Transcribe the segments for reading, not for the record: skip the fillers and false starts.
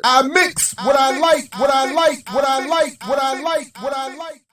I mix what I like, what I like, what I like, what I like, what I like.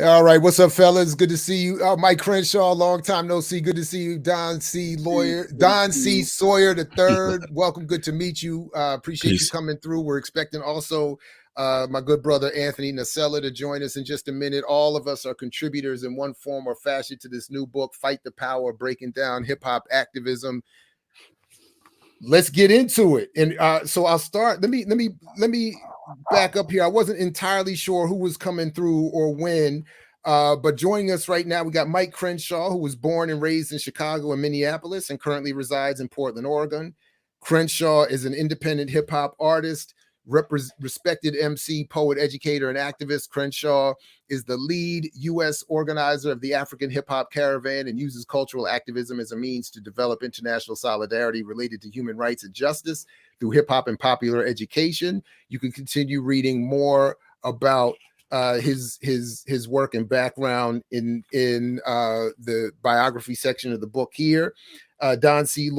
All right, what's up, fellas? Good to see you. Mike Crenshaw, long time no see. Good to see you, Don C. Sawyer the third. Welcome, good to meet you. Appreciate you coming through. We're expecting also my good brother Anthony Nocella to join us in just a minute. All of us are contributors in one form or fashion to this new book, Fight the Power: Breaking Down Hip Hop Activism. Let's get into it. And so I'll start. Let me back up here. I wasn't entirely sure who was coming through or when, but joining us right now, we got Mike Crenshaw, who was born and raised in Chicago and Minneapolis and currently resides in Portland, Oregon. Crenshaw is an independent hip hop artist, respected MC, poet, educator, and activist. Crenshaw is the lead U.S. organizer of the African Hip Hop Caravan and uses cultural activism as a means to develop international solidarity related to human rights and justice through hip hop and popular education. You can continue reading more about his work and background in the biography section of the book here. Don C.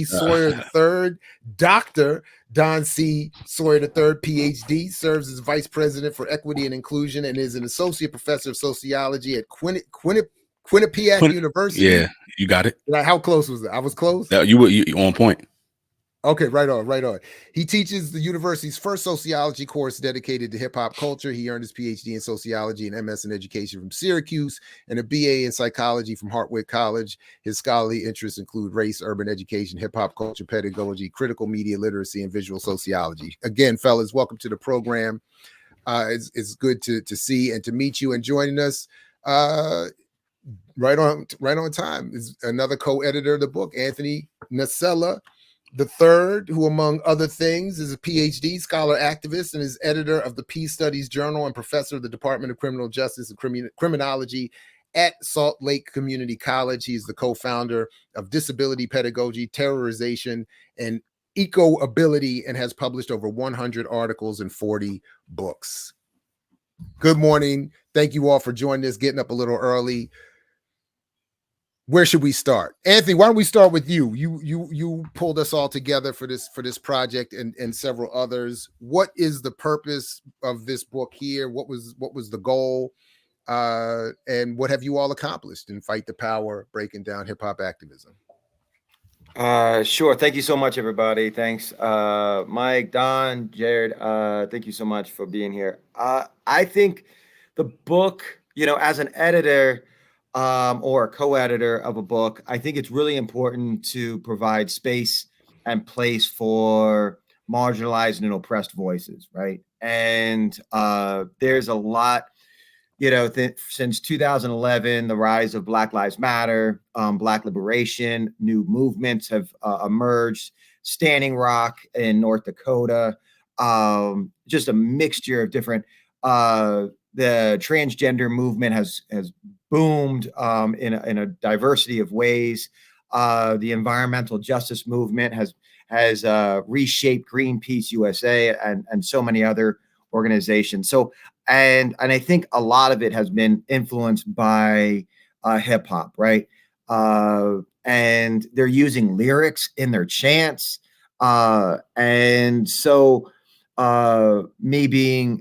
Sawyer III, Dr. Don C. Sawyer III, PhD, serves as Vice President for Equity and Inclusion and is an Associate Professor of Sociology at Quinnipiac University. Yeah, you got it. How close was that? I was close? You were on point. Okay, right on. He teaches the university's first sociology course dedicated to hip-hop culture. He earned his PhD in sociology and MS in education from Syracuse and a BA in psychology from Hartwick College. His scholarly interests include race, urban education, hip-hop culture, pedagogy, critical media literacy, and visual sociology. Again, fellas, welcome to the program. It's good to see and to meet you, and joining us right on time is another co-editor of the book, Anthony Nocella the third, who among other things is a PhD scholar activist and is editor of the Peace Studies Journal and professor of the Department of Criminal Justice and Criminology at Salt Lake Community College. He's the co-founder of Disability Pedagogy, Terrorization, and Eco-Ability, and has published over 100 articles and 40 books. Good morning. Thank you all for joining us, getting up a little early. Where should we start? Anthony, why don't we start with you? You pulled us all together for this project and several others. What is the purpose of this book here? What was the goal? And what have you all accomplished in Fight the Power: Breaking Down Hip Hop Activism? Sure. Thank you so much, everybody. Thanks, Mike, Don, Jared. Thank you so much for being here. I think the book, as an editor, or a co-editor of a book, I think it's really important to provide space and place for marginalized and oppressed voices, right? And there's a lot, since 2011, the rise of Black Lives Matter, Black liberation, new movements have emerged, Standing Rock in North Dakota, just a mixture of different, the transgender movement has boomed in a diversity of ways. The environmental justice movement has reshaped Greenpeace USA and so many other organizations. So and I think a lot of it has been influenced by hip hop, right? And they're using lyrics in their chants, and so. Me being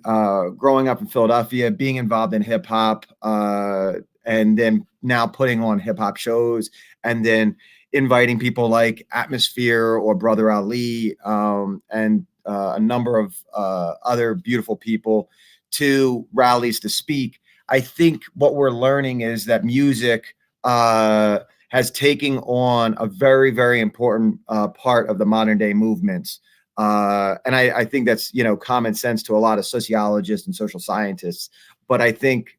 growing up in Philadelphia, being involved in hip hop, and then now putting on hip hop shows, and then inviting people like Atmosphere or Brother Ali, and a number of other beautiful people to rallies to speak. I think what we're learning is that music has taken on a very, very important part of the modern day movements. And I think that's, common sense to a lot of sociologists and social scientists. But I think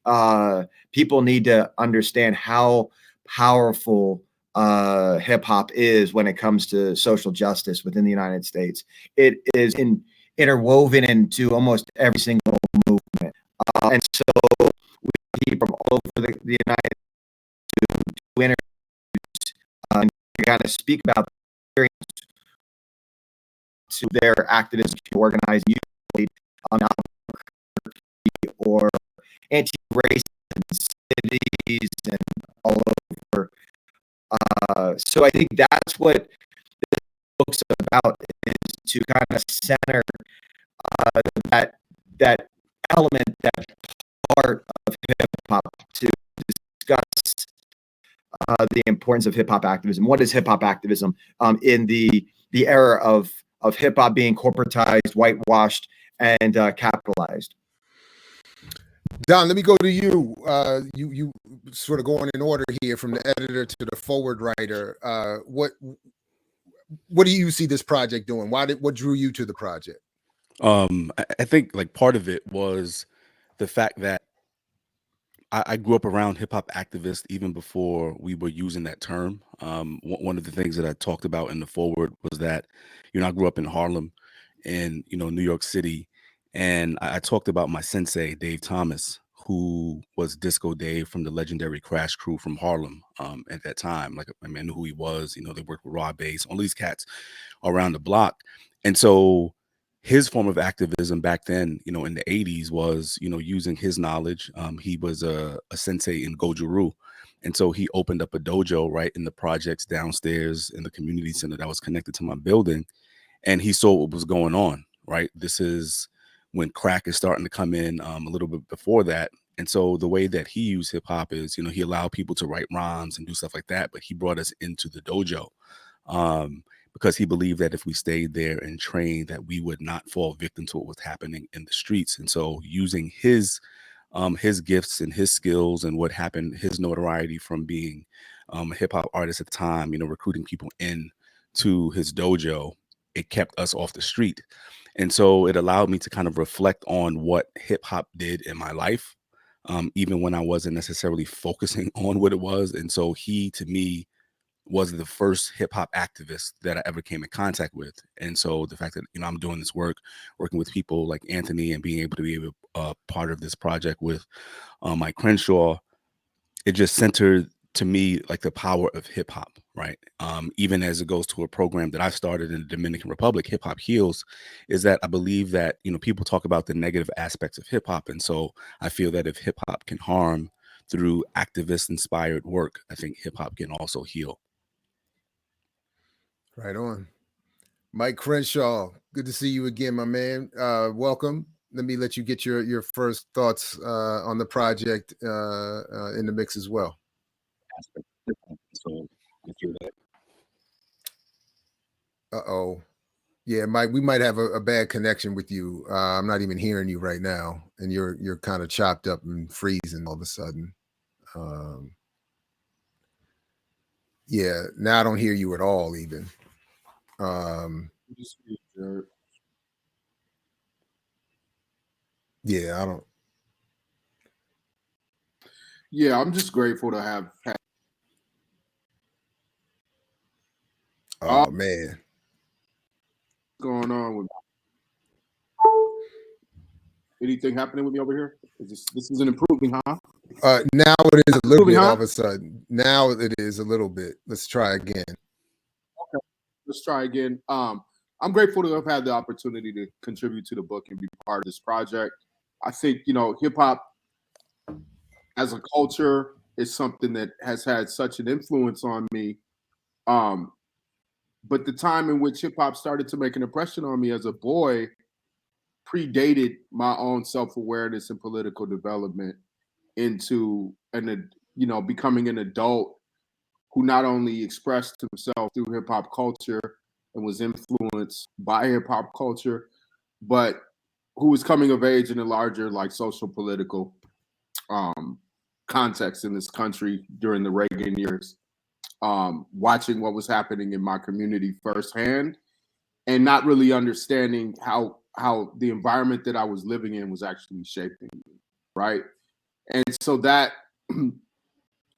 people need to understand how powerful hip hop is when it comes to social justice within the United States. It is interwoven into almost every single movement. And so we have people from all over the United States to introduce and kind of speak about the experience to their activists to organize usually or anti-racist cities and all over So I think that's what this book's about, is to kind of center that element, that part of hip hop, to discuss the importance of hip hop activism. What is hip hop activism in the era of hip hop being corporatized, whitewashed, and capitalized? Don, let me go to you. You sort of going in order here from the editor to the forward writer. What do you see this project doing? What drew you to the project? I think like part of it was the fact that I grew up around hip hop activists even before we were using that term. One of the things that I talked about in the forward was that, I grew up in Harlem, in New York City, and I talked about my sensei Dave Thomas, who was Disco Dave from the legendary Crash Crew from Harlem. At that time, like, I knew who he was. They worked with Raw Bass, all these cats around the block, and so his form of activism back then, in the 80s was, using his knowledge. He was a sensei in Goju-Ryu. And so he opened up a dojo right in the projects downstairs in the community center that was connected to my building. And he saw what was going on, right? This is when crack is starting to come in a little bit before that. And so the way that he used hip hop is, he allowed people to write rhymes and do stuff like that, but he brought us into the dojo. Because he believed that if we stayed there and trained, that we would not fall victim to what was happening in the streets. And so using his gifts and his skills and what happened, his notoriety from being a hip hop artist at the time, recruiting people in to his dojo, it kept us off the street. And so it allowed me to kind of reflect on what hip hop did in my life, even when I wasn't necessarily focusing on what it was. And so he, to me, was the first hip hop activist that I ever came in contact with. And so the fact that, I'm doing this work, working with people like Anthony and being able to be a part of this project with Mike Crenshaw, it just centered to me like the power of hip hop, right? Even as it goes to a program that I started in the Dominican Republic, Hip Hop Heals, is that I believe that, people talk about the negative aspects of hip hop. And so I feel that if hip hop can harm through activist inspired work, I think hip hop can also heal. Right on. Mike Crenshaw, good to see you again, my man. Welcome. Let me let you get your first thoughts on the project in the mix as well. Uh-oh. Yeah, Mike, we might have a bad connection with you. I'm not even hearing you right now, and you're kind of chopped up and freezing all of a sudden. Yeah, now I don't hear you at all even. Yeah, I don't. Yeah, I'm just grateful to have had. Oh man, What's going on with anything happening with me over here? This isn't improving, huh? now it is a little bit Huh? all of a sudden. Now it is a little bit. Let's try again. Okay, let's try again. I'm grateful to have had the opportunity to contribute to the book and be part of this project. I think, hip hop as a culture is something that has had such an influence on me. But the time in which hip hop started to make an impression on me as a boy predated my own self-awareness and political development into becoming an adult who not only expressed himself through hip hop culture and was influenced by hip hop culture, but who was coming of age in a larger social political context in this country during the Reagan years, watching what was happening in my community firsthand and not really understanding how the environment that I was living in was actually shaping me, right? And so that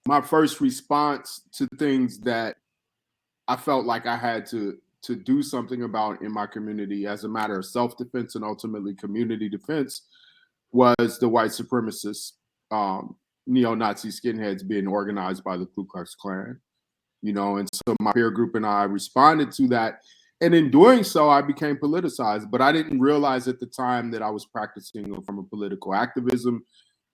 my first response to things that I felt like I had to do something about in my community as a matter of self-defense and ultimately community defense was the white supremacist neo-Nazi skinheads being organized by the Ku Klux Klan, and so my peer group and I responded to that. And in doing so, I became politicized, but I didn't realize at the time that I was practicing from a political activism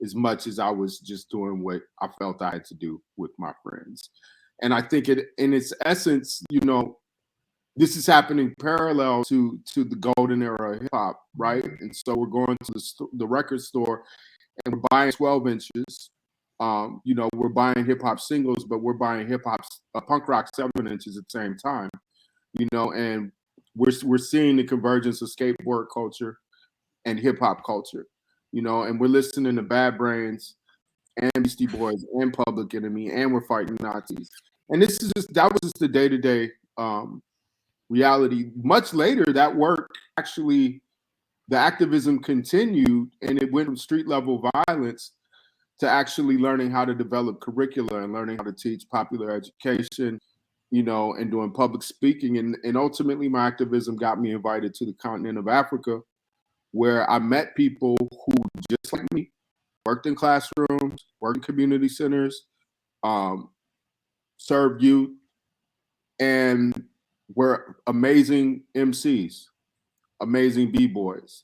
as much as I was just doing what I felt I had to do with my friends. And I think in its essence, this is happening parallel to the golden era of hip hop, right? And so we're going to the record store and we're buying 12 inches. We're buying hip hop singles, but we're buying hip hop punk rock 7 inches at the same time. And we're seeing the convergence of skateboard culture and hip hop culture. And we're listening to Bad Brains and Beastie Boys and Public Enemy, and we're fighting Nazis. And that was just the day-to-day reality. Much later, that work actually, the activism continued, and it went from street level violence to actually learning how to develop curricula and learning how to teach popular education, and doing public speaking. And ultimately, my activism got me invited to the continent of Africa, where I met people who, just like me, worked in classrooms, worked in community centers, served youth, and were amazing MCs, amazing B-boys,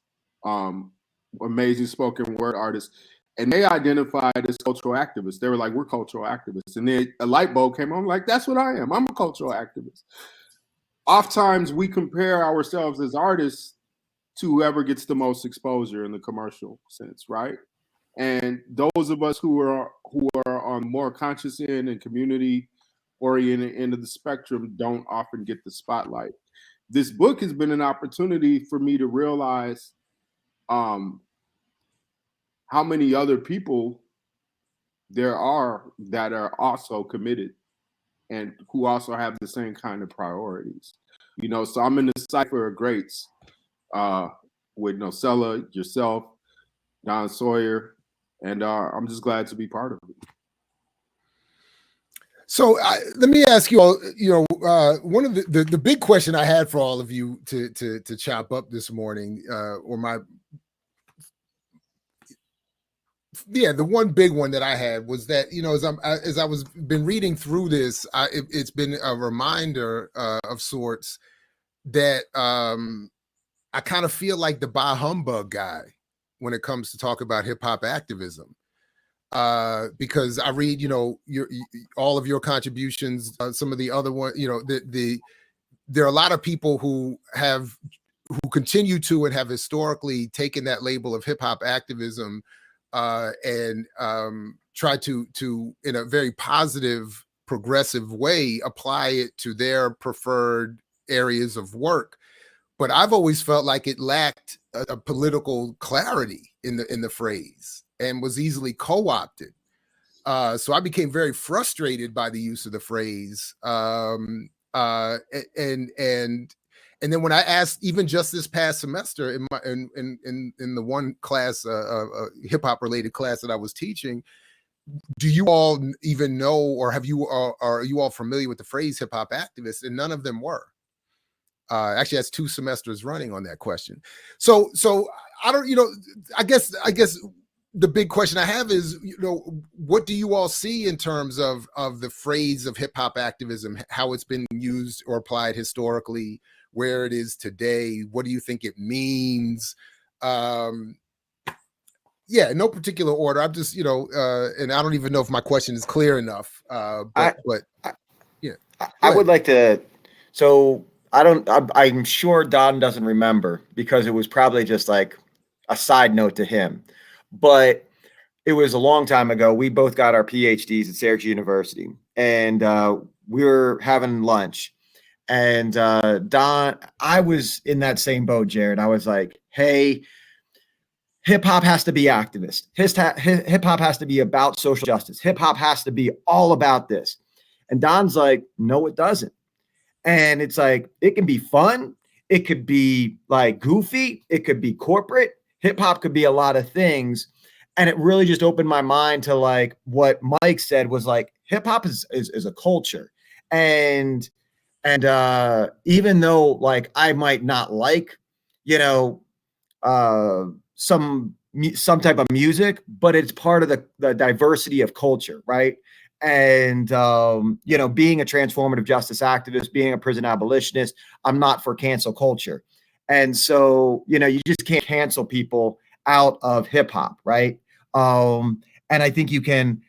amazing spoken word artists. And they identified as cultural activists. They were like, we're cultural activists. And then a light bulb came on, like, that's what I am. I'm a cultural activist. Oftentimes we compare ourselves as artists to whoever gets the most exposure in the commercial sense, right? And those of us who are on more conscious end and community oriented end of the spectrum don't often get the spotlight. This book has been an opportunity for me to realize how many other people there are that are also committed and who also have the same kind of priorities. So I'm in the cipher of greats with Nocella, yourself, Don Sawyer, and I'm just glad to be part of it. So let me ask you all, one of the big question I had for all of you to chop up this morning, the one big one that I had was that, as I was been reading through this, it's been a reminder of sorts that I kind of feel like the bah humbug guy when it comes to talk about hip hop activism. Because I read, all of your contributions, some of the other one, there are a lot of people who continue to and have historically taken that label of hip hop activism and try to in a very positive, progressive way apply it to their preferred areas of work. But I've always felt like it lacked a political clarity in the phrase and was easily co-opted. So I became very frustrated by the use of the phrase. And then when I asked, even just this past semester in the one class, hip hop related class that I was teaching, do you all even know, or are you all familiar with the phrase hip hop activist? And none of them were. Actually, that's 2 semesters running on that question. So I don't, I guess the big question I have is, what do you all see in terms of the phrase of hip hop activism, how it's been used or applied historically, where it is today? What do you think it means? Yeah, no particular order. I'm just, and I don't even know if my question is clear enough. I would like to, so I'm sure Don doesn't remember because it was probably just like a side note to him, but it was a long time ago. We both got our PhDs at Syracuse University, and we were having lunch, and Don, I was in that same boat, Jared. I was like, hey, hip hop has to be activist. Hip hop has to be about social justice. Hip hop has to be all about this. And Don's like, no, it doesn't. And it's like, it can be fun. It could be like goofy. It could be corporate. Hip hop could be a lot of things. And it really just opened my mind to like what Mike said was like, hip hop is a culture. And even though like I might not like, some type of music, but it's part of the diversity of culture, right? And being a transformative justice activist, being a prison abolitionist, I'm not for cancel culture. And so, you just can't cancel people out of hip hop, right? And I think you can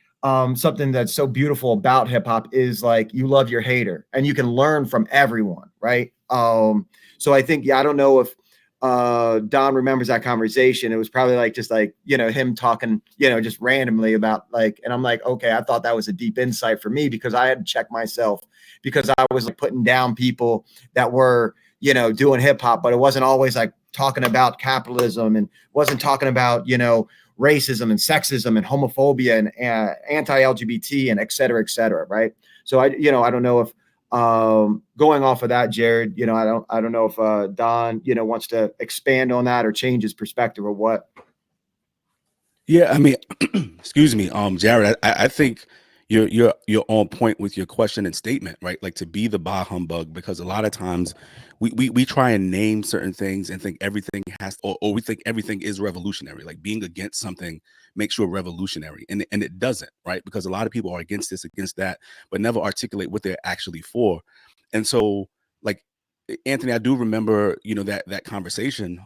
something that's so beautiful about hip hop is like you love your hater and you can learn from everyone, right? So I think, yeah, I don't know if Don remembers that conversation. It was probably like just like, you know, him talking, you know, just randomly about like, and I'm like, okay, I thought that was a deep insight for me because I had to check myself because I was like putting down people that were, you know, doing hip hop, but it wasn't always like talking about capitalism and wasn't talking about, you know, racism and sexism and homophobia and anti-LGBT and et cetera, right? So I don't know if going off of that, Jared, you know, I don't know if Don, you know, wants to expand on that or change his perspective or what. Yeah, I mean, excuse me, Jared, I think you're on point with your question and statement, right? Like to be the bah humbug, because a lot of times we try and name certain things and think everything has, or we think everything is revolutionary. Like being against something makes you a revolutionary, and it doesn't, right? Because a lot of people are against this, against that, but never articulate what they're actually for. And so, like Anthony, I do remember, you know, that conversation,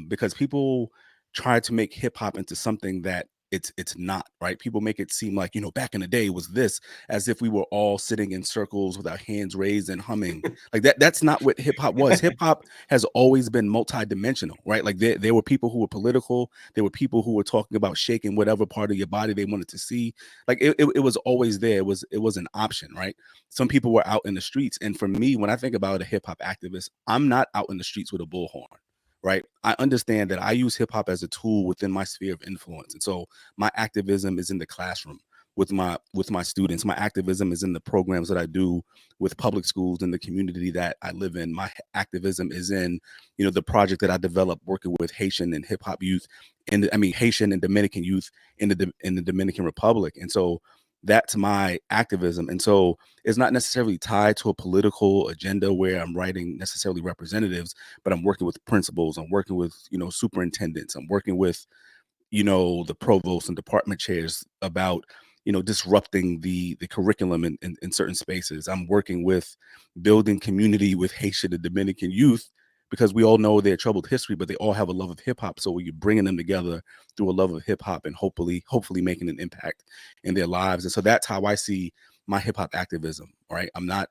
because people try to make hip hop into something that it's not, right? People make it seem like, you know, back in the day was this, as if we were all sitting in circles with our hands raised and humming. Like that's not what hip hop was. Hip hop has always been multidimensional, right? Like there were people who were political, there were people who were talking about shaking whatever part of your body they wanted to see. Like it was always there. It was an option, right? Some people were out in the streets. And for me, when I think about a hip hop activist, I'm not out in the streets with a bullhorn. Right. I understand that I use hip hop as a tool within my sphere of influence. And so my activism is in the classroom with my students. My activism is in the programs that I do with public schools in the community that I live in. My activism is in, you know, the project that I developed working with Haitian and hip hop youth Haitian and Dominican youth in the Dominican Republic. And so that's my activism. And so it's not necessarily tied to a political agenda where I'm writing necessarily representatives, but I'm working with principals, I'm working with, you know, superintendents, I'm working with, you know, the provosts and department chairs about, you know, disrupting the curriculum in certain spaces. I'm working with building community with Haitian and Dominican youth, because we all know their troubled history, but they all have a love of hip hop. So you're bringing them together through a love of hip hop and hopefully making an impact in their lives. And so that's how I see my hip hop activism, right? I'm not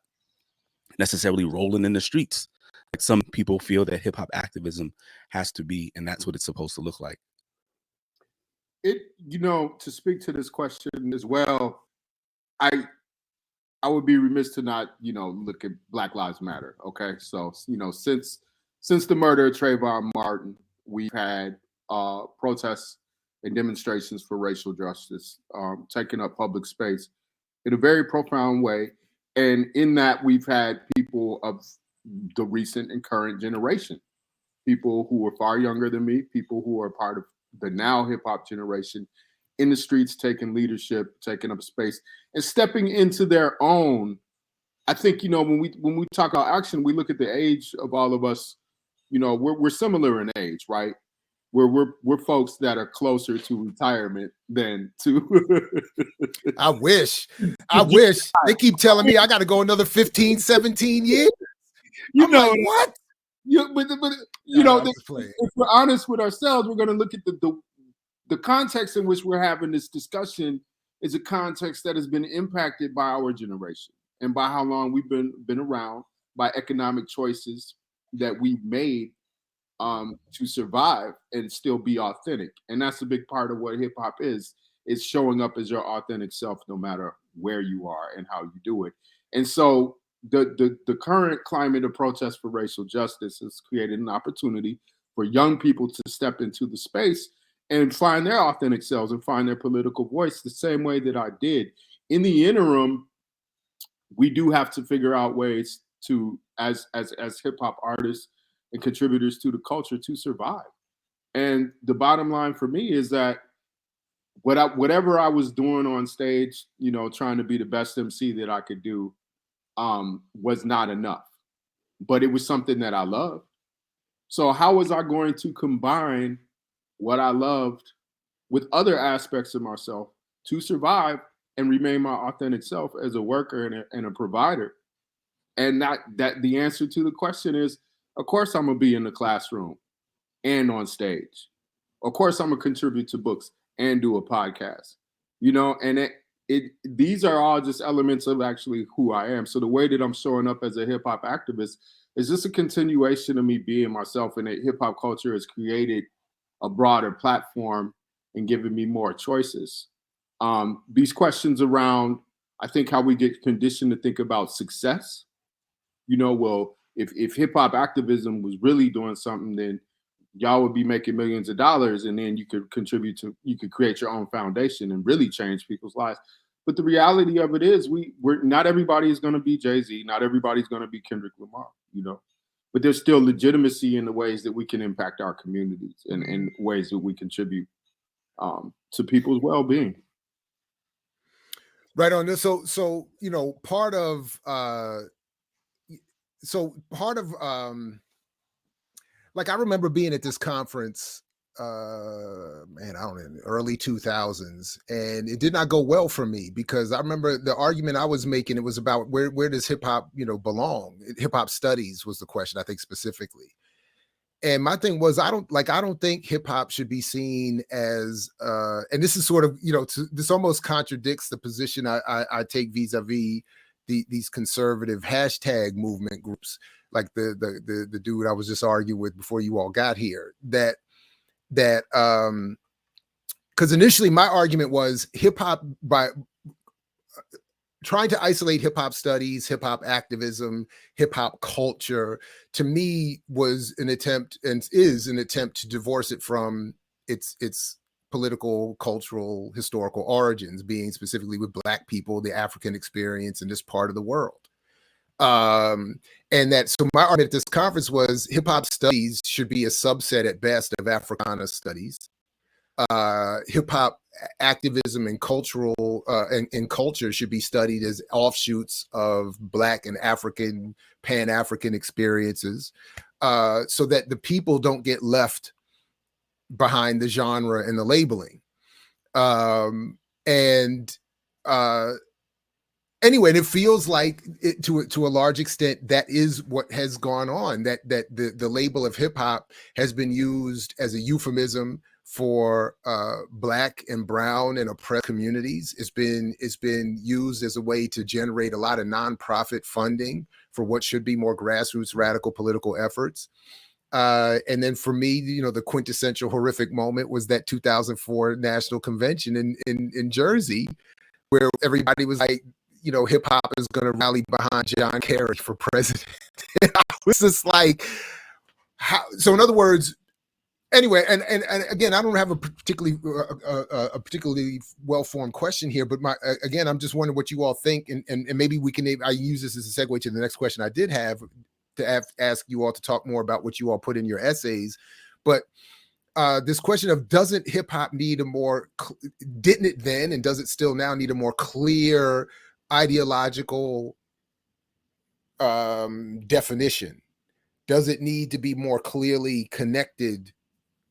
necessarily rolling in the streets like some people feel that hip hop activism has to be, and that's what it's supposed to look like. You know, to speak to this question as well, I would be remiss to not, you know, look at Black Lives Matter. Okay, so you know, since the murder of Trayvon Martin, we've had protests and demonstrations for racial justice, taking up public space in a very profound way, and in that we've had people of the recent and current generation, people who are far younger than me, people who are part of the now hip hop generation, in the streets taking leadership, taking up space, and stepping into their own. I think, you know, when we talk about action, we look at the age of all of us. You know, we're similar in age, right? We're folks that are closer to retirement than to. I wish. They keep telling me I got to go another 15, 17 years. You I'm know like, what? But you know, if we're honest with ourselves, we're going to look at the context in which we're having this discussion is a context that has been impacted by our generation and by how long we've been around, by economic choices that we've made to survive and still be authentic. And that's a big part of what hip hop is showing up as your authentic self, no matter where you are and how you do it. And so the current climate of protest for racial justice has created an opportunity for young people to step into the space and find their authentic selves and find their political voice the same way that I did. In the interim, we do have to figure out ways to, as hip hop artists and contributors to the culture, to survive. And the bottom line for me is that whatever I was doing on stage, you know, trying to be the best MC that I could do, was not enough. But it was something that I loved. So how was I going to combine what I loved with other aspects of myself to survive and remain my authentic self as a worker and a provider? And that the answer to the question is, of course, I'm gonna be in the classroom and on stage. Of course, I'm gonna contribute to books and do a podcast. You know, and these are all just elements of actually who I am. So the way that I'm showing up as a hip hop activist is just a continuation of me being myself, and that hip hop culture has created a broader platform and given me more choices. These questions around, I think, how we get conditioned to think about success. Well, if hip hop activism was really doing something, then y'all would be making millions of dollars, and then you could create your own foundation and really change people's lives. But the reality of it is, we're not everybody is going to be Jay-Z, not everybody's going to be Kendrick Lamar, but there's still legitimacy in the ways that we can impact our communities and ways that we contribute to people's well-being. Right on this. So part of like, I remember being at this conference, man, I don't know, in the early 2000s, and it did not go well for me, because I remember the argument I was making, it was about where does hip hop, belong? Hip hop studies was the question, I think, specifically. And my thing was, I don't think hip hop should be seen as, and this is sort of, this almost contradicts the position I take vis-a-vis these conservative hashtag movement groups, like the dude I was just arguing with before you all got here, that because initially my argument was hip hop, by trying to isolate hip hop studies, hip hop activism, hip hop culture, to me was an attempt, and is an attempt, to divorce it from its political, cultural, historical origins, being specifically with Black people, the African experience in this part of the world. And so my argument at this conference was hip hop studies should be a subset at best of Africana studies. Hip hop activism and cultural and culture should be studied as offshoots of Black and African, Pan-African experiences, so that the people don't get left behind the genre and the labeling. Anyway, and it feels like to a large extent that is what has gone on, that the label of hip hop has been used as a euphemism for Black and brown and oppressed communities. It's been used as a way to generate a lot of nonprofit funding for what should be more grassroots radical political efforts. And then for me, the quintessential horrific moment was that 2004 National Convention in Jersey, where everybody was like, hip hop is going to rally behind John Kerry for president. I was just like, how? So in other words, anyway, and again, I don't have a particularly well-formed question here, but again, I'm just wondering what you all think, and maybe I use this as a segue to the next question I did have, to ask you all to talk more about what you all put in your essays. But this question of, doesn't hip hop need didn't it then, and does it still now need a more clear ideological definition? Does it need to be more clearly connected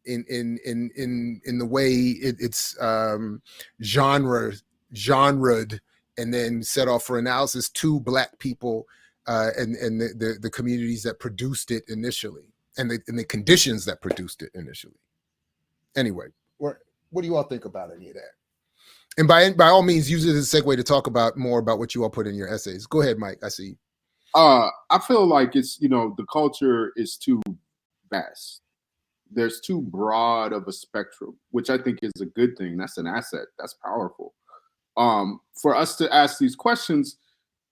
in the way it's genred and then set off for analysis to Black people and the communities that produced it initially, and the conditions that produced it initially? Anyway, what do you all think about any of that? And by all means, use it as a segue to talk more about what you all put in your essays. Go ahead, Mike. I see. I feel like it's, the culture is too vast. There's too broad of a spectrum, which I think is a good thing. That's an asset. That's powerful. For us to ask these questions,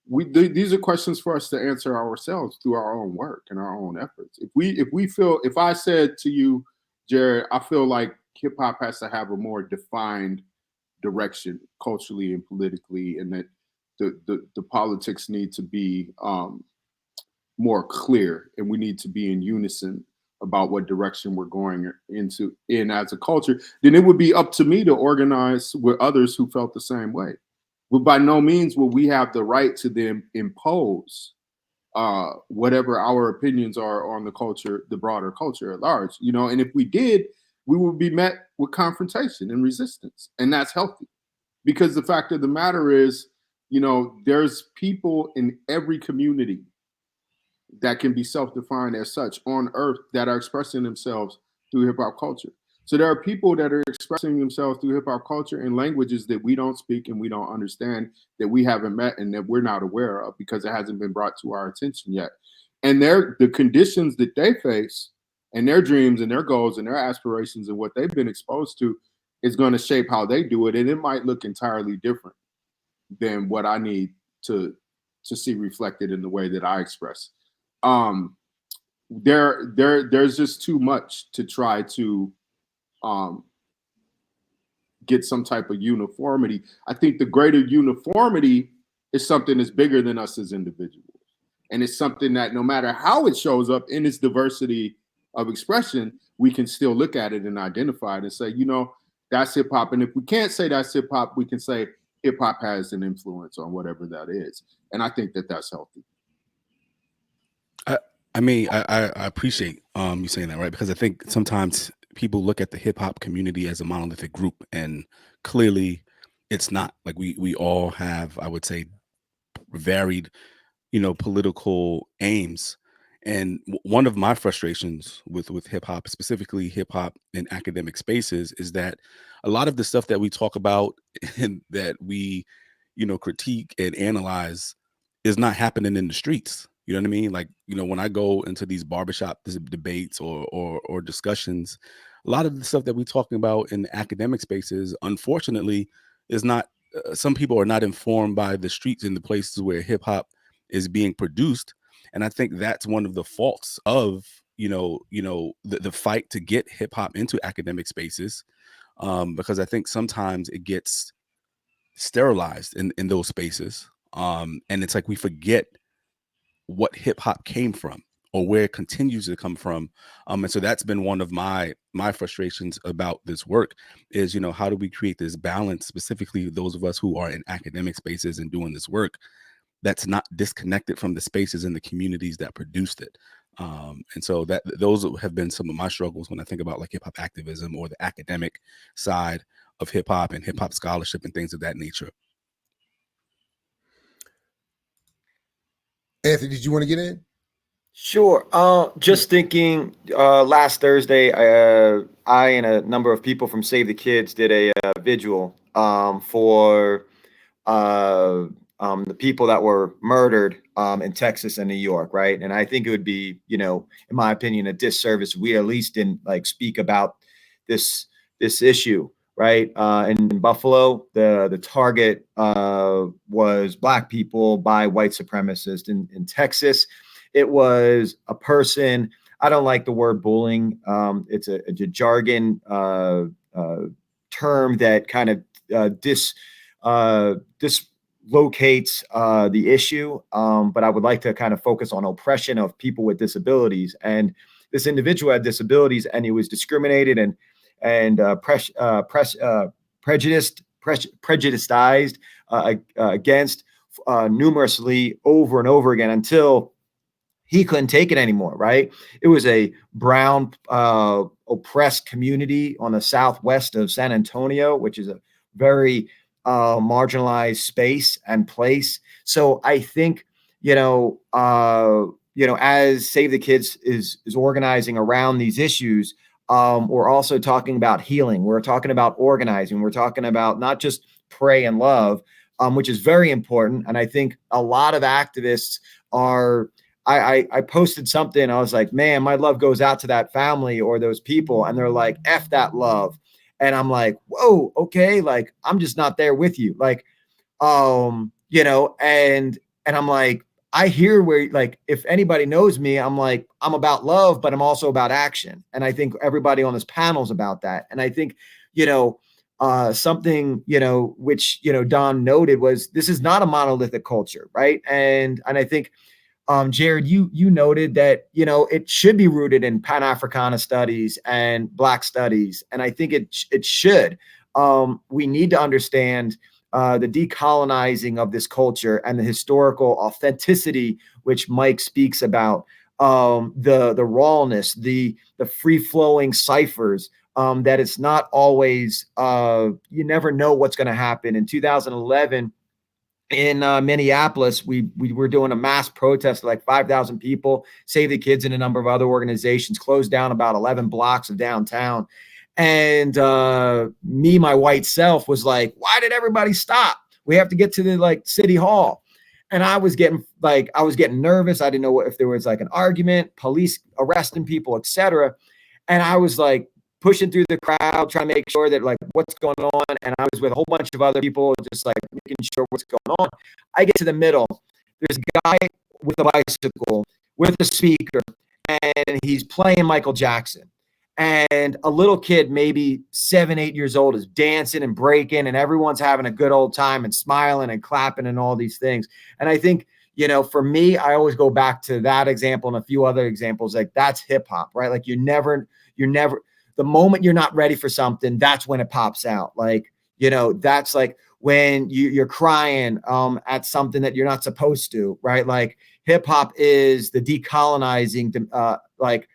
these are questions for us to answer ourselves through our own work and our own efforts. If I said to you, Jared, I feel like hip hop has to have a more defined direction culturally and politically, and that the politics need to be more clear, and we need to be in unison about what direction we're going in as a culture, then it would be up to me to organize with others who felt the same way. But by no means will we have the right to then impose whatever our opinions are on the culture, the broader culture at large, and if we did, we would be met with confrontation and resistance, and that's healthy, because the fact of the matter is, there's people in every community that can be self-defined as such on earth that are expressing themselves through hip hop culture. So there are people that are expressing themselves through hip hop culture in languages that we don't speak and we don't understand, that we haven't met and that we're not aware of because it hasn't been brought to our attention yet. And the conditions that they face and their dreams and their goals and their aspirations and what they've been exposed to is going to shape how they do it. And it might look entirely different than what I need to see reflected in the way that I express. There's just too much to try to get some type of uniformity. I think the greater uniformity is something that's bigger than us as individuals. And it's something that no matter how it shows up in its diversity of expression, we can still look at it and identify it and say, you know, that's hip hop. And if we can't say that's hip hop, we can say hip hop has an influence on whatever that is. And I think that that's healthy. I mean, I appreciate you saying that, right? Because I think sometimes people look at the hip hop community as a monolithic group, and clearly it's not. Like we all have, I would say, varied, political aims. And one of my frustrations with hip hop, specifically hip hop in academic spaces, is that a lot of the stuff that we talk about and that we, critique and analyze is not happening in the streets. You know what I mean? Like, when I go into these barbershop debates or discussions, a lot of the stuff that we're talking about in academic spaces, unfortunately, is not, some people are not informed by the streets and the places where hip hop is being produced. And I think that's one of the faults of, the fight to get hip hop into academic spaces, because I think sometimes it gets sterilized in those spaces. And it's like we forget what hip hop came from or where it continues to come from. And so that's been one of my frustrations about this work is, how do we create this balance, specifically those of us who are in academic spaces and doing this work, that's not disconnected from the spaces and the communities that produced it. And so those have been some of my struggles when I think about like hip hop activism or the academic side of hip hop and hip hop scholarship and things of that nature. Anthony, did you want to get in? Sure. Just thinking, last Thursday, I and a number of people from Save the Kids did a vigil for the people that were murdered in Texas and New York, right? And I think it would be, in my opinion, a disservice if we at least didn't speak about this issue, right? In Buffalo, the target was Black people by white supremacists. In Texas, it was a person. I don't like the word bullying. It's a jargon term that kind of dislocates the issue. But I would like to kind of focus on oppression of people with disabilities. And this individual had disabilities, and he was discriminated and prejudiced against numerously over and over again until he couldn't take it anymore, right? It was a brown oppressed community on the southwest of San Antonio, which is a very marginalized space and place. So I think, as Save the Kids is organizing around these issues, we're also talking about healing. We're talking about organizing. We're talking about not just pray and love, which is very important. And I think a lot of activists are, I posted something. I was like, man, my love goes out to that family or those people. And they're like, F that love. And I'm like, whoa, okay. Like, I'm just not there with you. Like, and I'm like, I hear where, like, if anybody knows me, I'm like, I'm about love, but I'm also about action. And I think everybody on this panel is about that. And I think, something, which, Don noted was this is not a monolithic culture. Right. And I think, Jared, you noted that, it should be rooted in Pan-Africana studies and Black studies. And I think it should. We need to understand the decolonizing of this culture and the historical authenticity, which Mike speaks about, the rawness, the free-flowing ciphers, that it's not always, you never know what's going to happen. In 2011, in Minneapolis, we were doing a mass protest, like 5,000 people. Save the Kids and a number of other organizations closed down about 11 blocks of downtown. And me, my white self, was like, why did everybody stop? We have to get to the like city hall. And I was getting nervous. I didn't know if there was like an argument, police arresting people, etc. And I was like pushing through the crowd, trying to make sure that like what's going on. And I was with a whole bunch of other people, just like making sure what's going on. I get to the middle. There's a guy with a bicycle with a speaker, and he's playing Michael Jackson. And a little kid, maybe 7, 8 years old, is dancing and breaking, and everyone's having a good old time and smiling and clapping and all these things. And I think, you know, for me, I always go back to that example and a few other examples. Like, that's hip hop, right? Like, you're never, the moment you're not ready for something, that's when it pops out. Like, you know, that's like when you're crying at something that you're not supposed to, right? Like, hip hop is the decolonizing, like,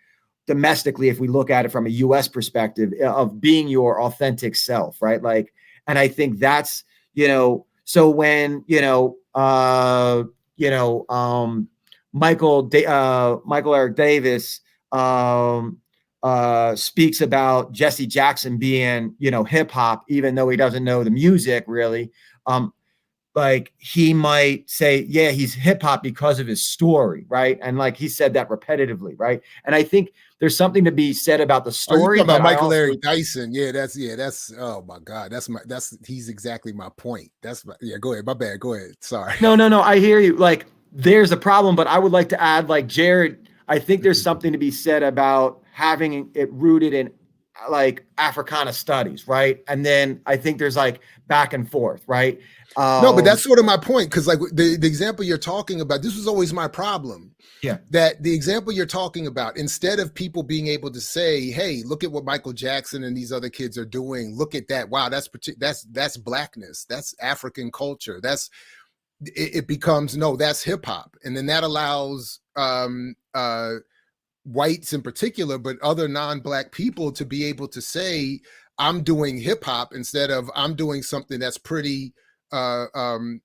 domestically, if we look at it from a US perspective, of being your authentic self, right? Like, and I think that's, you know, so when, Michael Eric Davis speaks about Jesse Jackson being, you know, hip hop, even though he doesn't know the music really, like, he might say, yeah, he's hip hop because of his story, right? And like he said that repetitively, right? And I think there's something to be said about the story. Talking about Michael Eric Dyson. Yeah, that's oh my God. He's exactly my point. Go ahead. My bad. Go ahead. Sorry. No, I hear you. Like, there's a problem, but I would like to add, like, Jared, I think there's something to be said about having it rooted in like Africana studies, right? And then I think there's like back and forth, right? No, but that's sort of my point, because like the example you're talking about, this was always my problem. Yeah. That the example you're talking about, instead of people being able to say, hey, look at what Michael Jackson and these other kids are doing, look at that, wow, that's blackness, that's African culture, it becomes, no, that's hip hop. And then that allows whites in particular, but other non-black people, to be able to say, I'm doing hip hop, instead of I'm doing something that's pretty I'm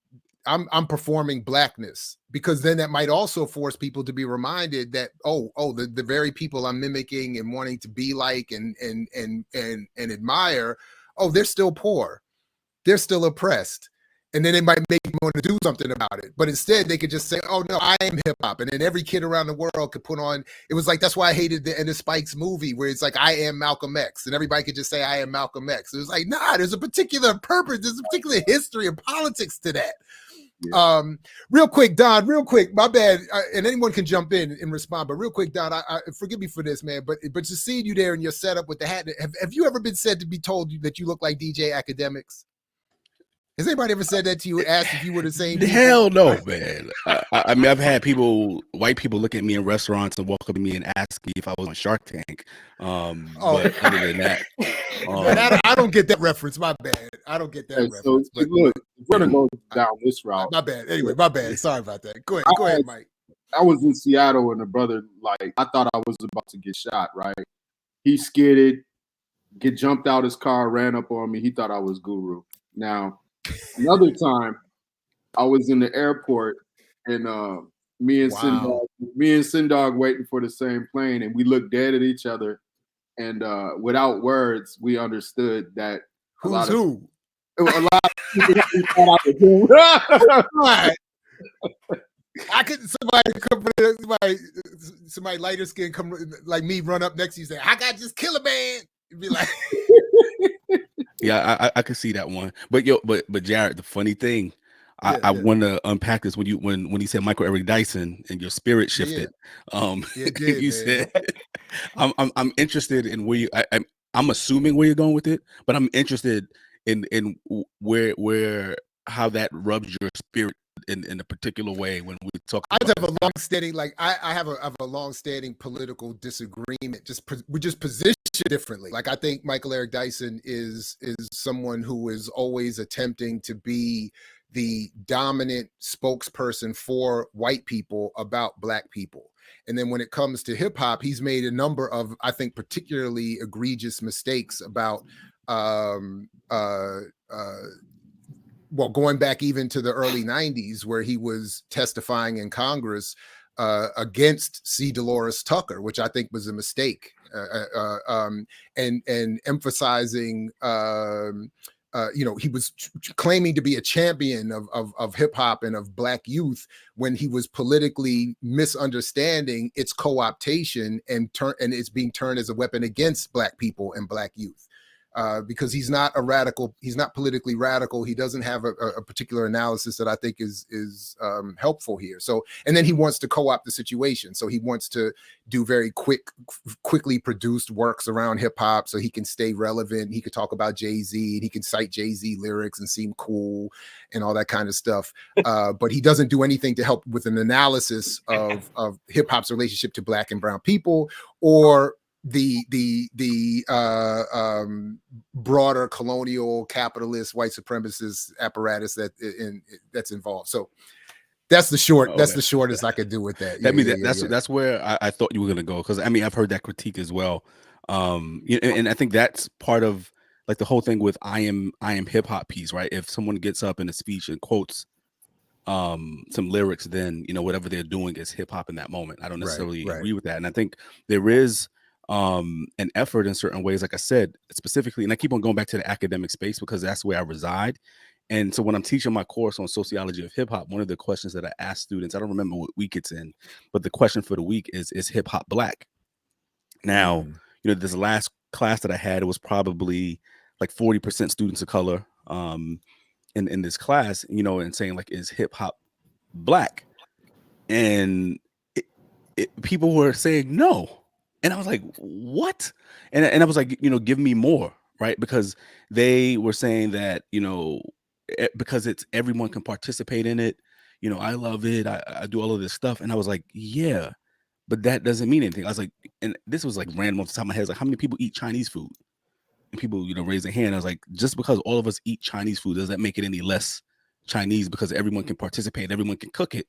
performing blackness, because then that might also force people to be reminded that the very people I'm mimicking and wanting to be like and admire, they're still poor, they're still oppressed. And then it might make them want to do something about it. But instead, they could just say, oh, no, I am hip hop. And then every kid around the world could put on, it was like, that's why I hated the end of Spike's movie, where it's like, I am Malcolm X. And everybody could just say, I am Malcolm X. It was like, nah, there's a particular purpose. There's a particular history and politics to that. Yeah. Real quick, Don, my bad. And anyone can jump in and respond. But real quick, Don, I forgive me for this, man. But just seeing you there in your setup with the hat, have you ever been said to be told that you look like DJ Academics? Has anybody ever said that to you, asked if you were the same? Hell no, man. I mean, I've had white people look at me in restaurants and walk up to me and ask me if I was on Shark Tank. But other than that, I don't get that reference. My bad. I don't get that reference. So look, we're gonna go down this route. My bad. Anyway, my bad. Sorry about that. Go ahead, Mike. I was in Seattle, and a brother, like, I thought I was about to get shot. Right? He skidded, jumped out his car, ran up on me. He thought I was Guru. Now, another time, I was in the airport, and me and Sindog waiting for the same plane, and we looked dead at each other, and without words, we understood that a lot of people thought I was him. I could somebody lighter skin come like me, run up next to you, say, I got just kill a man. You'd be like, yeah, I could see that one. But Jared, the funny thing, I want to unpack this when he said Michael Eric Dyson and your spirit shifted. You said, I'm interested in where I'm assuming where you're going with it, but I'm interested in where how that rubs your spirit in a particular way when we talk. I have a long-standing, like I have a long-standing political disagreement. We just position differently. Like, I think Michael Eric Dyson is someone who is always attempting to be the dominant spokesperson for white people about black people. And then when it comes to hip hop, he's made a number of, I think, particularly egregious mistakes about going back even to the early 90s, where he was testifying in Congress against C. Dolores Tucker, which I think was a mistake. and emphasizing. He was claiming to be a champion of hip hop and of Black youth when he was politically misunderstanding its co-optation and it's being turned as a weapon against Black people and Black youth. Because he's not a radical, he's not politically radical. He doesn't have a particular analysis that I think is helpful here. So, and then he wants to co-opt the situation. So he wants to do very quickly produced works around hip hop so he can stay relevant. He could talk about Jay-Z and he can cite Jay-Z lyrics and seem cool and all that kind of stuff. But he doesn't do anything to help with an analysis of hip hop's relationship to Black and brown people, or the broader colonial capitalist white supremacist apparatus that's involved. So that's the short. Okay. That's the shortest I could do with that. That's where I thought you were gonna go, because I mean I've heard that critique as well. And I think that's part of like the whole thing with I am hip hop piece, right? If someone gets up in a speech and quotes some lyrics, then whatever they're doing is hip hop in that moment. I don't necessarily agree with that, and I think there is an effort in certain ways, like I said, specifically, and I keep on going back to the academic space because that's where I reside. And so when I'm teaching my course on sociology of hip hop, one of the questions that I ask students, I don't remember what week it's in, but the question for the week is hip hop Black? Now, this last class that I had, it was probably like 40% students of color in this class, and saying like, is hip hop Black? And people were saying no. And I was like, what? And I was like, give me more, right? Because they were saying that, because it's everyone can participate in it. I love it. I do all of this stuff. And I was like, yeah, but that doesn't mean anything. I was like, and this was like random off the top of my head. I was like, how many people eat Chinese food? And people, raise their hand. I was like, just because all of us eat Chinese food, does that make it any less Chinese? Because everyone can participate, everyone can cook it.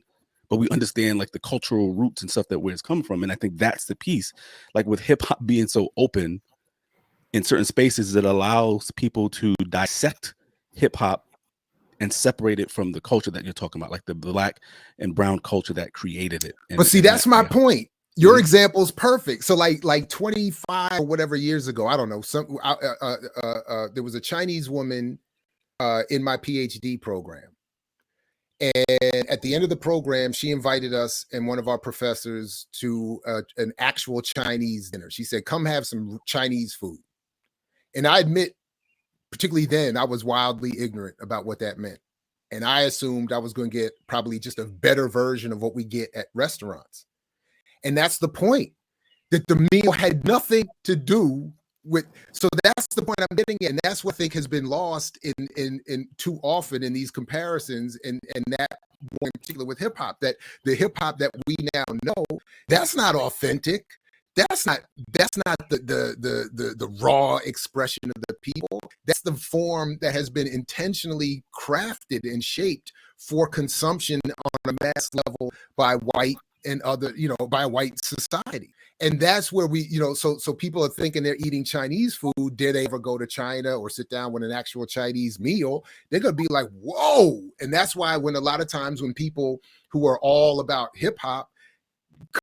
But we understand like the cultural roots and stuff that where it's come from. And I think that's the piece, like with hip hop being so open in certain spaces, that allows people to dissect hip hop and separate it from the culture that you're talking about, like the Black and brown culture that created it. But see, that's my point. Your example is perfect. So like 25 or whatever years ago, I don't know, there was a Chinese woman in my PhD program. And at the end of the program, she invited us and one of our professors to an actual Chinese dinner. She said, come have some Chinese food. And I admit, particularly then, I was wildly ignorant about what that meant. And I assumed I was going to get probably just a better version of what we get at restaurants. And that's the point, that the meal had nothing to do with. So that's the point I'm getting at. And that's what I think has been lost in too often in these comparisons, and that one in particular with hip hop, that the hip hop that we now know, that's not authentic. That's not the raw expression of the people. That's the form that has been intentionally crafted and shaped for consumption on a mass level by white and other, by white society. And that's where we, so people are thinking they're eating Chinese food. Did they ever go to China or sit down with an actual Chinese meal? They're going to be like, whoa. And that's why when a lot of times when people who are all about hip hop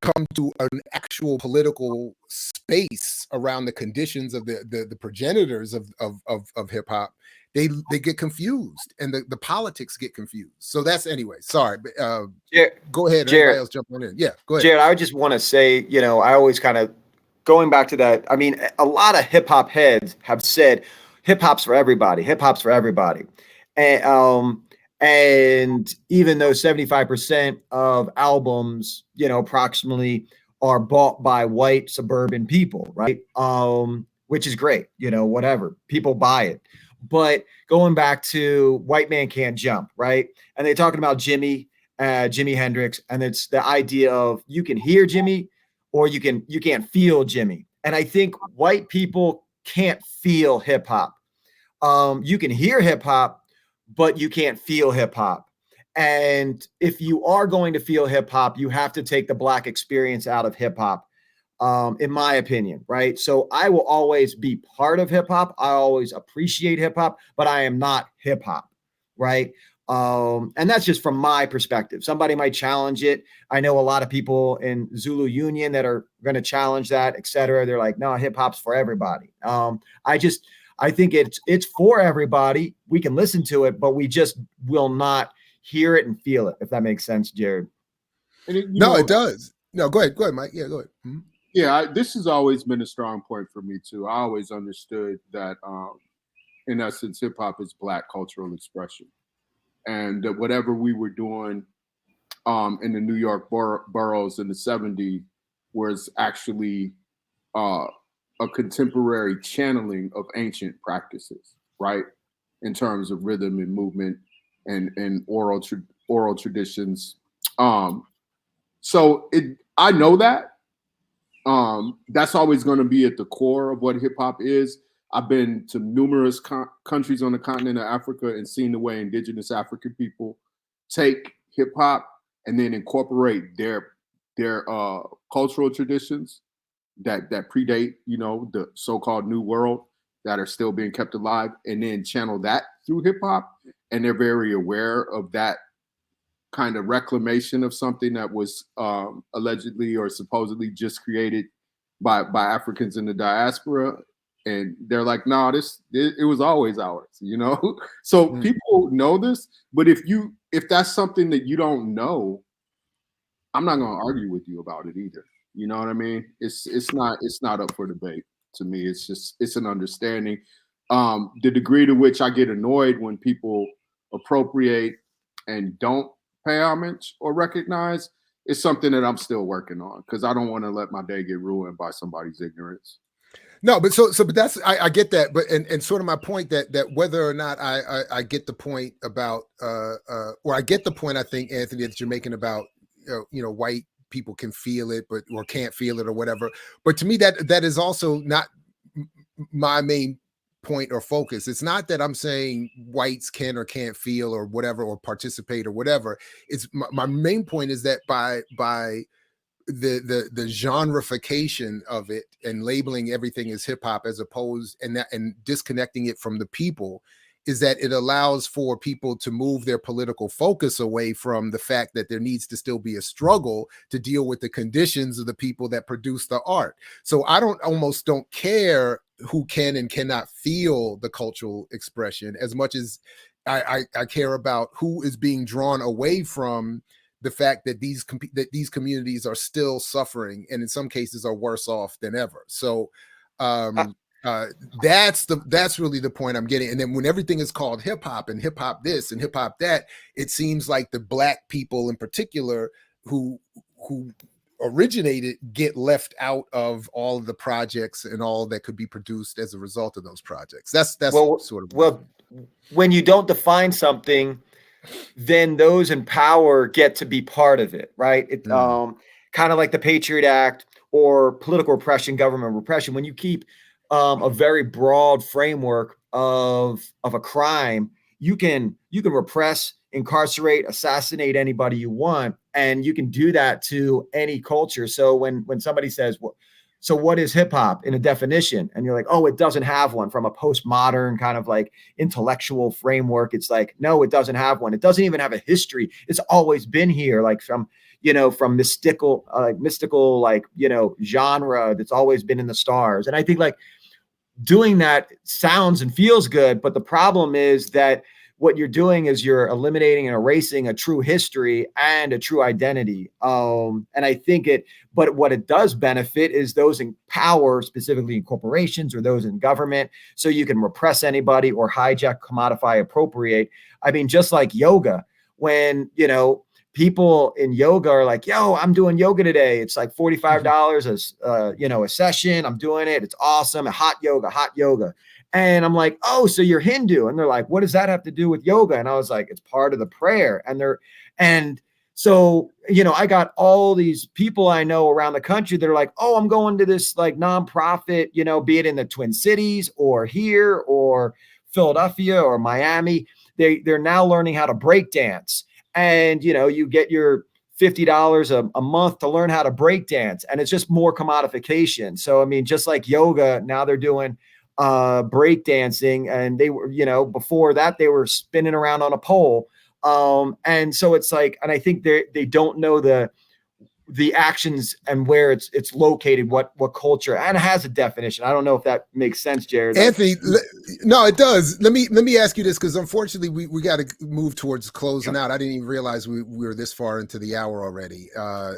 come to an actual political space around the conditions of the progenitors of hip hop, they get confused, and the politics get confused. So that's, anyway, sorry. Go ahead. Everybody else jump on in. Yeah, go ahead. Jared, I would just want to say, I always kind of going back to that. I mean, a lot of hip hop heads have said hip hop's for everybody. Hip hop's for everybody. And even though 75% of albums, approximately are bought by white suburban people, right? Which is great, whatever, people buy it. But going back to White Man Can't Jump, right? And they're talking about Jimi Hendrix, and it's the idea of you can hear Jimmy or you can't feel Jimmy. And I think white people can't feel hip hop. You can hear hip hop, but you can't feel hip hop. And if you are going to feel hip hop, you have to take the Black experience out of hip hop, in my opinion, right? So I will always be part of hip hop. I always appreciate hip hop, but I am not hip hop, right? And that's just from my perspective. Somebody might challenge it. I know a lot of people in Zulu Union that are going to challenge that, et cetera. They're like, no, hip hop's for everybody. I think it's for everybody. We can listen to it, but we just will not hear it and feel it, if that makes sense, Jared. And it does. No, go ahead, Mike. Yeah, go ahead. Mm-hmm. Yeah, this has always been a strong point for me too. I always understood that, in essence, hip hop is Black cultural expression, and that whatever we were doing in the New York boroughs in the '70s was actually a contemporary channeling of ancient practices, right? In terms of rhythm and movement and oral traditions. So I know that. That's always going to be at the core of what hip hop is. I've been to numerous countries on the continent of Africa and seen the way indigenous African people take hip hop and then incorporate their cultural traditions that predate, the so-called New World, that are still being kept alive, and then channel that through hip hop. And they're very aware of that kind of reclamation of something that was allegedly or supposedly just created by Africans in the diaspora. And they're like, no, it was always ours, So people know this, but if that's something that you don't know, I'm not going to argue with you about it either. You know what I mean? It's not up for debate to me. It's an understanding. The degree to which I get annoyed when people appropriate and don't pay homage or recognize is something that I'm still working on, because I don't want to let my day get ruined by somebody's ignorance. No, but but that's I get that, but and sort of my point that whether or not I get the point about or I get the point, I think, Anthony, that you're making about white people can feel it or can't feel it or whatever. But to me, that is also not my main point or focus. It's not that I'm saying whites can or can't feel or whatever, or participate or whatever. It's my main point is that by the genreification of it and labeling everything as hip hop as opposed and disconnecting it from the people, is that it allows for people to move their political focus away from the fact that there needs to still be a struggle to deal with the conditions of the people that produce the art. So I almost don't care who can and cannot feel the cultural expression as much as I care about who is being drawn away from the fact that these communities are still suffering, and in some cases are worse off than ever. So that's really the point I'm getting. And then when everything is called hip hop and hip hop this and hip hop that, it seems like the Black people in particular who originated get left out of all of the projects and all that could be produced as a result of those projects. That's when you don't define something, then those in power get to be part of it, right? It kind of like the Patriot Act or political repression, government repression. When you keep a very broad framework of a crime, you can repress, incarcerate, assassinate anybody you want, and you can do that to any culture. So when somebody says, well, so what is hip hop in a definition? And you're like, oh, it doesn't have one from a postmodern kind of like intellectual framework. It's like, no, it doesn't have one. It doesn't even have a history. It's always been here, like from mystical, genre that's always been in the stars. And I think like doing that sounds and feels good, but the problem is that what you're doing is you're eliminating and erasing a true history and a true identity. And I think but what it does benefit is those in power, specifically in corporations or those in government, so you can repress anybody or hijack, commodify, appropriate. I mean, just like yoga, when, people in yoga are like, yo, I'm doing yoga today. It's like $45 a session. I'm doing it. It's awesome. Hot yoga. And I'm like, oh, so you're Hindu. And they're like, what does that have to do with yoga? And I was like, it's part of the prayer. And so, I got all these people I know around the country that are like, oh, I'm going to this like nonprofit, be it in the Twin Cities or here or Philadelphia or Miami. They're now learning how to break dance. And, you get your $50 a month to learn how to break dance. And it's just more commodification. So, I mean, just like yoga, now they're doing break dancing, and they were, before that they were spinning around on a pole. And so it's like, and I think they don't know the actions and where it's located, what culture, and it has a definition. I don't know if that makes sense, Jared. Anthony, no, it does. Let me ask you this, because unfortunately we got to move towards closing out. I didn't even realize we were this far into the hour already.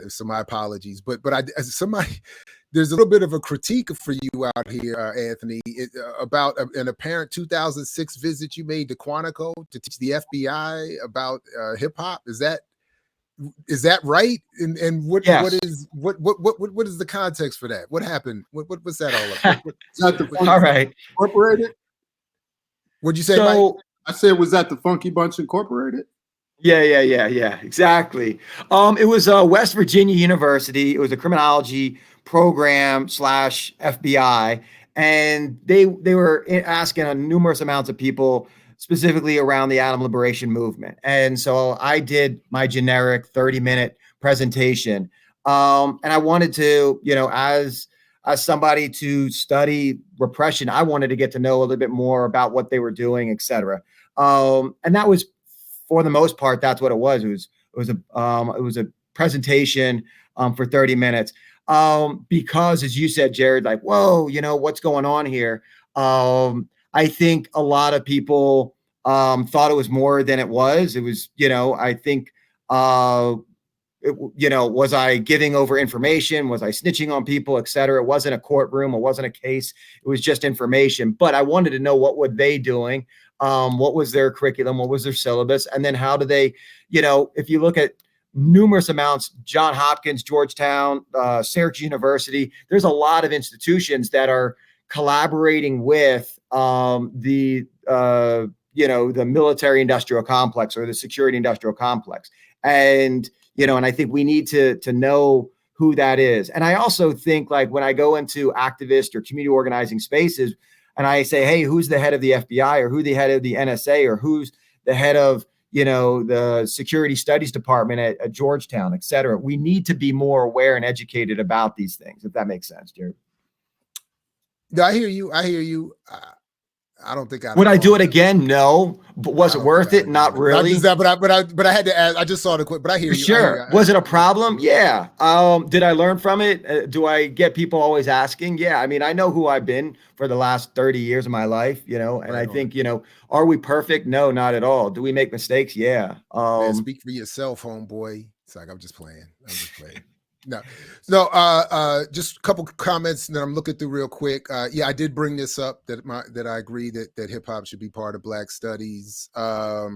So my apologies. But there's a little bit of a critique for you out here, Anthony, about an apparent 2006 visit you made to Quantico to teach the FBI about hip hop. Is that right? And what Yes. what is the context for that? What happened? What's that all about? All right. Incorporated? What'd you say, So, Mike? I said, was that the Funky Bunch Incorporated? Yeah, exactly. It was West Virginia University. It was a criminology program / FBI, and they were asking numerous amounts of people, specifically around the Atom Liberation Movement. And so I did my generic 30-minute presentation, and I wanted to, as somebody to study repression, I wanted to get to know a little bit more about what they were doing, et cetera. And that was, for the most part, that's what it was. It was a presentation for 30 minutes. Because, as you said, Jared, like, whoa, what's going on here? I think a lot of people thought it was more than it was. It was, I think, was I giving over information? Was I snitching on people, et cetera? It wasn't a courtroom. It wasn't a case. It was just information. But I wanted to know, what were they doing? What was their curriculum? What was their syllabus? And then how do they, if you look at numerous amounts, Johns Hopkins, Georgetown, Syracuse University, there's a lot of institutions that are collaborating with the military industrial complex or the security industrial complex. And, and I think we need to know who that is. And I also think, like, when I go into activist or community organizing spaces and I say, hey, who's the head of the FBI, or who's the head of the NSA, or who's the head of, the security studies department at Georgetown, et cetera, we need to be more aware and educated about these things, if that makes sense, Jared. No, I hear you. I don't think would I do it again? No. But was it worth it? Not really. But I had to ask. I just saw the quick. But I hear you. Sure. Was it a problem? Yeah. Did I learn from it? Do I get people always asking? Yeah. I mean, I know who I've been for the last 30 years of my life, and I think, are we perfect? No, not at all. Do we make mistakes? Yeah. Man, speak for yourself, homeboy. It's like, I'm just playing. No, just a couple comments that I'm looking through real quick. Yeah, I did bring this up that I agree that hip hop should be part of Black Studies. Yeah,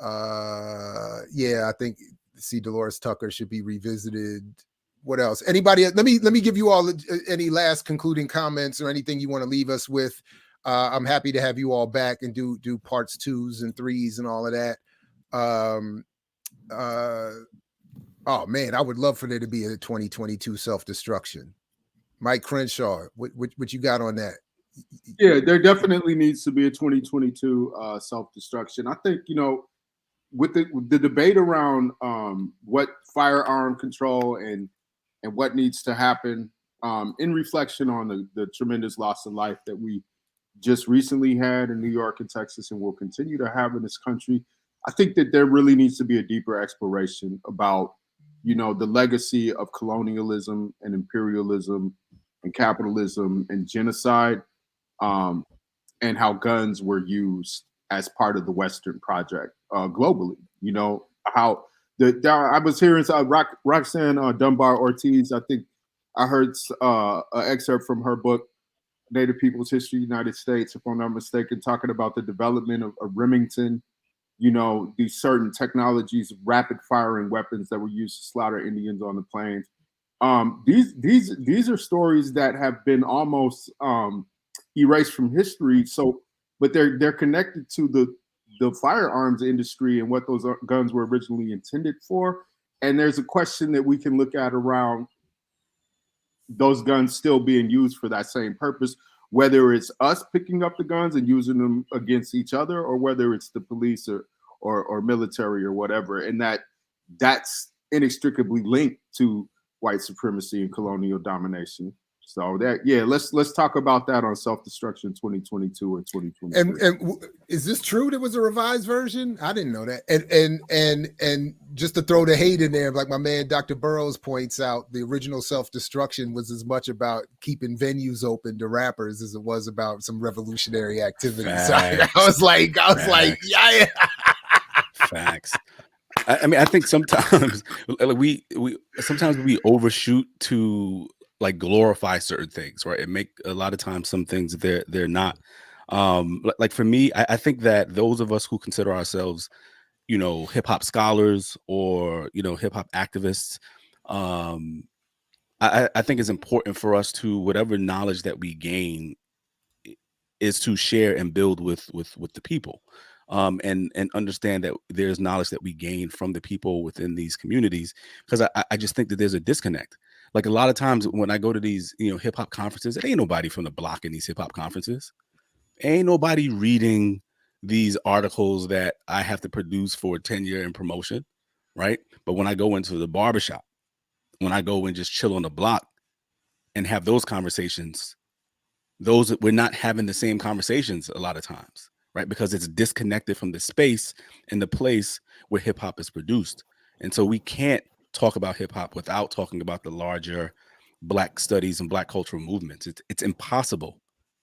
I think Dolores Tucker should be revisited. What else? Anybody? Let me give you all any last concluding comments or anything you want to leave us with. I'm happy to have you all back and do parts 2s and 3s and all of that. Oh man, I would love for there to be a 2022 self-destruction. Mike Crenshaw, what you got on that? Yeah, there definitely needs to be a 2022 self-destruction. I think, with the debate around what firearm control and what needs to happen, in reflection on the tremendous loss of life that we just recently had in New York and Texas and will continue to have in this country, I think that there really needs to be a deeper exploration about the legacy of colonialism and imperialism and capitalism and genocide, and how guns were used as part of the Western project globally. How I was hearing Roxanne Dunbar Ortiz. I think I heard an excerpt from her book, Native People's History, United States, if I'm not mistaken, talking about the development of Remington. These certain technologies, rapid firing weapons that were used to slaughter Indians on the plains. These are stories that have been almost erased from history. So, but they're connected to the firearms industry and what those guns were originally intended for. And there's a question that we can look at around those guns still being used for that same purpose, whether it's us picking up the guns and using them against each other, or whether it's the police or military or whatever. And that's inextricably linked to white supremacy and colonial domination. So that, yeah, let's talk about that on Self-Destruction 2022 or 2023. And is this true? There was a revised version? I didn't know that. And just to throw the hate in there, like my man Dr. Burroughs points out, the original Self-Destruction was as much about keeping venues open to rappers as it was about some revolutionary activity. So I was like, yeah. Facts. I mean, I think sometimes we overshoot to like glorify certain things, right? And make a lot of times some things they're not. Like for me, I think that those of us who consider ourselves, you know, hip hop scholars or, you know, hip hop activists, I think it's important for us to, whatever knowledge that we gain, is to share and build with the people, and understand that there's knowledge that we gain from the people within these communities, because I just think that there's a disconnect. Like a lot of times when I go to these, you know, hip hop conferences, there ain't nobody from the block in these hip hop conferences. Ain't nobody reading these articles that I have to produce for tenure and promotion, right? But when I go into the barbershop, when I go and just chill on the block and have those conversations, we're not having the same conversations a lot of times, right? Because it's disconnected from the space and the place where hip hop is produced. And so we can't talk about hip hop without talking about the larger Black studies and Black cultural movements. It's impossible,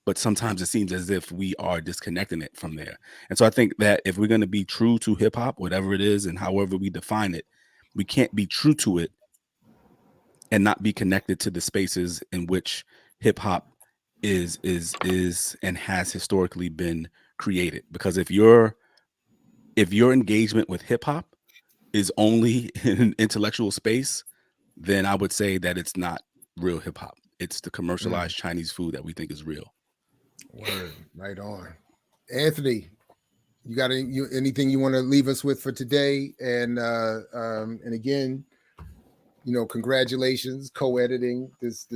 but sometimes it seems as if we are disconnecting it from there. And so I think that if we're going to be true to hip hop, whatever it is and however we define it, we can't be true to it and not be connected to the spaces in which hip hop is and has historically been created. Because if your engagement with hip hop is only in an intellectual space, then I would say that it's not real hip hop. It's the commercialized Chinese food that we think is real. Word, right on. Anthony, you got anything you want to leave us with for today? And again, you know, congratulations, co-editing this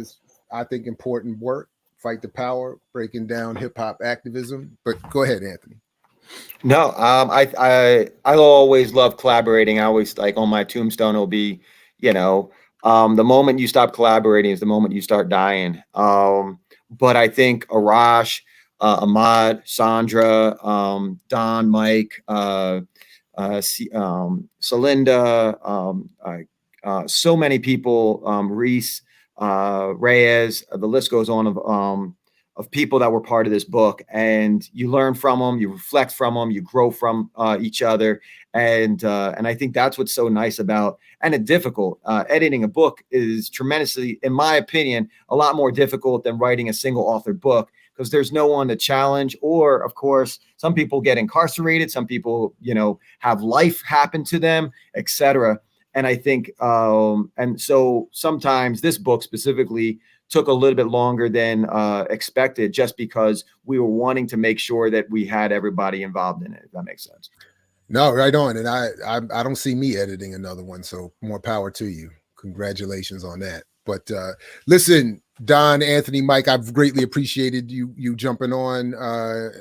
I think important work. Fight the Power, breaking down hip hop activism. But go ahead, Anthony. No, I always love collaborating. I always, like, on my tombstone will be, you know, the moment you stop collaborating is the moment you start dying. But I think Arash, Ahmad, Chandra, Don, Mike, Celinda, so many people, Reese, Reyes, the list goes on of people that were part of this book, and you learn from them, you reflect from them, you grow from each other, and I think that's what's so nice about, and difficult. Editing a book is tremendously, in my opinion, a lot more difficult than writing a single authored book, because there's no one to challenge, or of course, some people get incarcerated, some people, you know, have life happen to them, etc. And I think, and so sometimes this book specifically took a little bit longer than expected, just because we were wanting to make sure that we had everybody involved in it, if that makes sense. No, right on. And I don't see me editing another one, so more power to you. Congratulations on that. But listen, Don, Anthony, Mike, I've greatly appreciated you jumping on,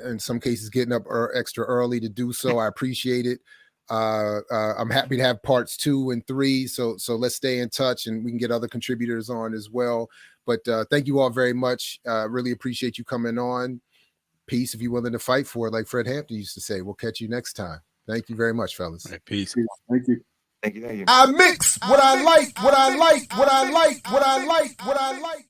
in some cases getting up extra early to do so. I appreciate it. I'm happy to have parts 2 and 3. So let's stay in touch, and we can get other contributors on as well. But thank you all very much. Really appreciate you coming on. Peace if you're willing to fight for it, like Fred Hampton used to say. We'll catch you next time. Thank you very much, fellas. Right, peace. Thank you. Thank you. Thank you. I mix what I like, what I like, what I like, what I like, what I like.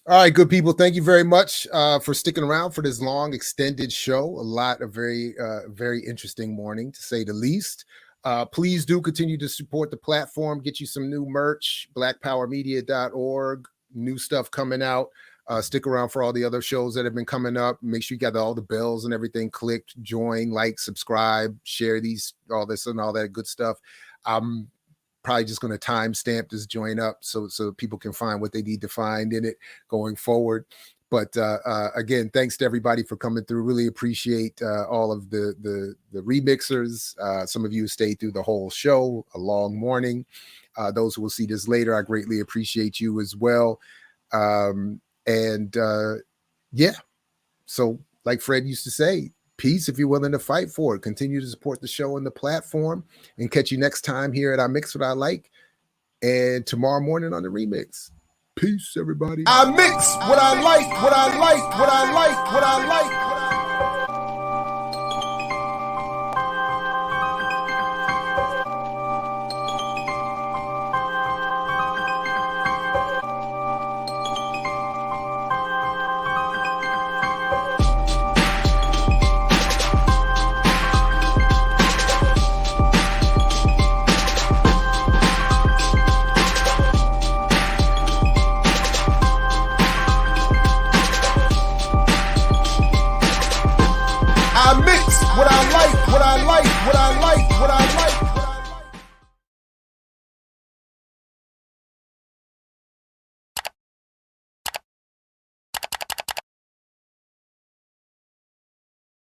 All right, good people. Thank you very much for sticking around for this long, extended show. A lot of very interesting morning, to say the least. Please do continue to support the platform. Get you some new merch, blackpowermedia.org. New stuff coming out. Stick around for all the other shows that have been coming up. Make sure you got all the bells and everything clicked. Join, like, subscribe, share these, all this and all that good stuff. I'm probably just going to timestamp this join up so people can find what they need to find in it going forward. But again, thanks to everybody for coming through. Really appreciate all of the remixers. Some of you stayed through the whole show, a long morning. Those who will see this later, I greatly appreciate you as well. Yeah, so like Fred used to say, peace if you're willing to fight for it. Continue to support the show and the platform, and catch you next time here at I Mix What I Like, and tomorrow morning on the remix. Peace, everybody. I mix what I like, what I like, what I like, what I like. I mix what I like, what I like, what I like, what I like.